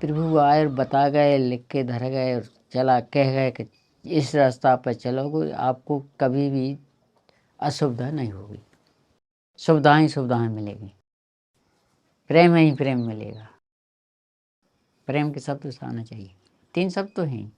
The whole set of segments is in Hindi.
प्रभु आए और बता गए, लिख के धर गए और चला कह गए कि इस रास्ता पर चलोगे, आपको कभी भी असुविधा नहीं होगी, सुविधाएं सुविधाएं मिलेगी, प्रेम ही प्रेम मिलेगा। प्रेम के शब्द आना चाहिए, 3 शब्द तो हैं।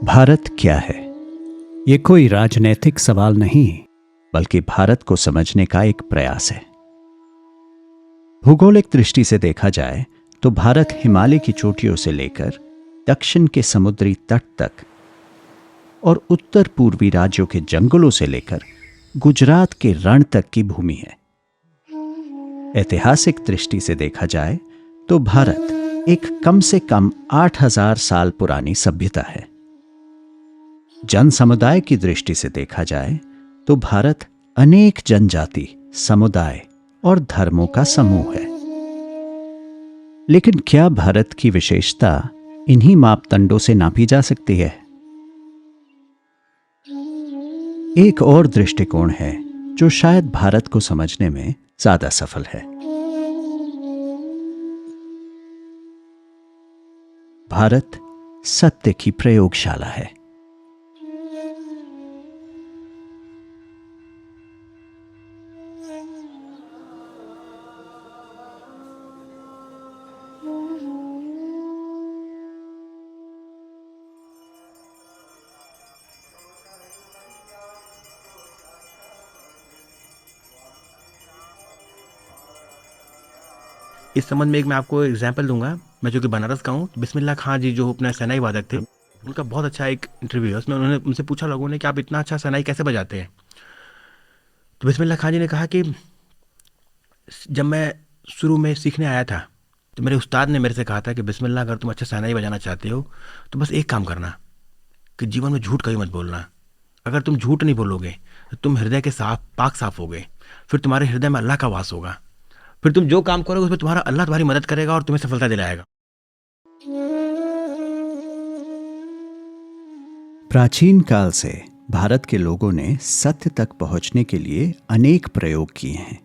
भारत क्या है? ये कोई राजनैतिक सवाल नहीं, बल्कि भारत को समझने का एक प्रयास है। भूगोलिक दृष्टि से देखा जाए तो भारत हिमालय की चोटियों से लेकर दक्षिण के समुद्री तट तक और उत्तर पूर्वी राज्यों के जंगलों से लेकर गुजरात के रण तक की भूमि है। ऐतिहासिक दृष्टि से देखा जाए तो भारत एक कम से कम 8000 साल पुरानी सभ्यता है। जन समुदाय की दृष्टि से देखा जाए तो भारत अनेक जनजाति, समुदाय और धर्मों का समूह है। लेकिन क्या भारत की विशेषता इन्हीं मापदंडों से नापी जा सकती है? एक और दृष्टिकोण है जो शायद भारत को समझने में ज्यादा सफल है। भारत सत्य की प्रयोगशाला है। इस संबंध में एक मैं आपको एग्जाम्पल दूंगा। मैं जो कि बनारस का हूँ, बिस्मिल्लाह खां जी जो अपना शहनाई वादक थे, उनका बहुत अच्छा एक इंटरव्यू है। उसमें उन्होंने उनसे पूछा लोगों ने कि आप इतना अच्छा शहनाई कैसे बजाते हैं। तो बिस्मिल्लाह खां जी ने कहा कि जब मैं शुरू में सीखने आया था तो मेरे उस्ताद ने मेरे से कहा था कि बिस्मिल्लाह, अगर तुम अच्छा शहनाई बजाना चाहते हो तो बस एक काम करना कि जीवन में झूठ कभी मत बोलना। अगर तुम झूठ नहीं बोलोगे तो तुम हृदय के पाक साफ हो गए, फिर तुम्हारे हृदय में अल्लाह का वास होगा, फिर तुम जो काम करोगे उसमें तुम्हारा अल्लाह तुम्हारी मदद करेगा और तुम्हें सफलता दिलाएगा। प्राचीन काल से भारत के लोगों ने सत्य तक पहुंचने के लिए अनेक प्रयोग किए हैं।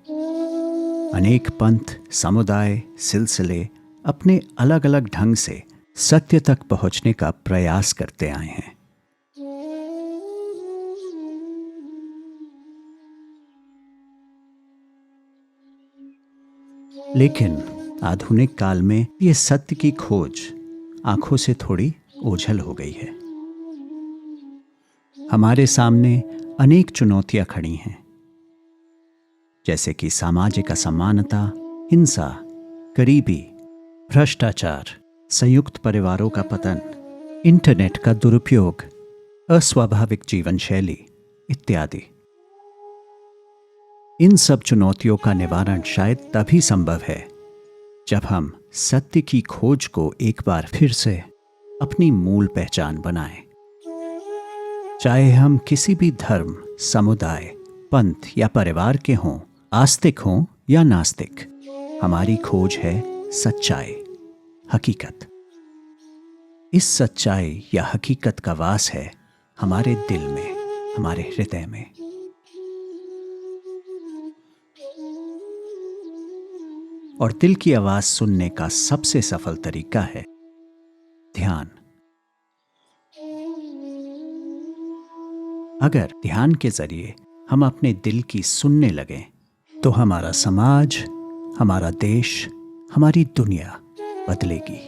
अनेक पंथ, समुदाय, सिलसिले अपने अलग अलग ढंग से सत्य तक पहुंचने का प्रयास करते आए हैं। लेकिन आधुनिक काल में ये सत्य की खोज आंखों से थोड़ी ओझल हो गई है। हमारे सामने अनेक चुनौतियां खड़ी हैं, जैसे कि सामाजिक असमानता, हिंसा, गरीबी, भ्रष्टाचार, संयुक्त परिवारों का पतन, इंटरनेट का दुरुपयोग, अस्वाभाविक जीवन शैली इत्यादि। इन सब चुनौतियों का निवारण शायद तभी संभव है जब हम सत्य की खोज को एक बार फिर से अपनी मूल पहचान बनाएं। चाहे हम किसी भी धर्म, समुदाय, पंथ या परिवार के हों, आस्तिक हों या नास्तिक, हमारी खोज है सच्चाई, हकीकत। इस सच्चाई या हकीकत का वास है हमारे दिल में, हमारे हृदय में। और दिल की आवाज सुनने का सबसे सफल तरीका है ध्यान। अगर ध्यान के जरिए हम अपने दिल की सुनने लगें तो हमारा समाज, हमारा देश, हमारी दुनिया बदलेगी।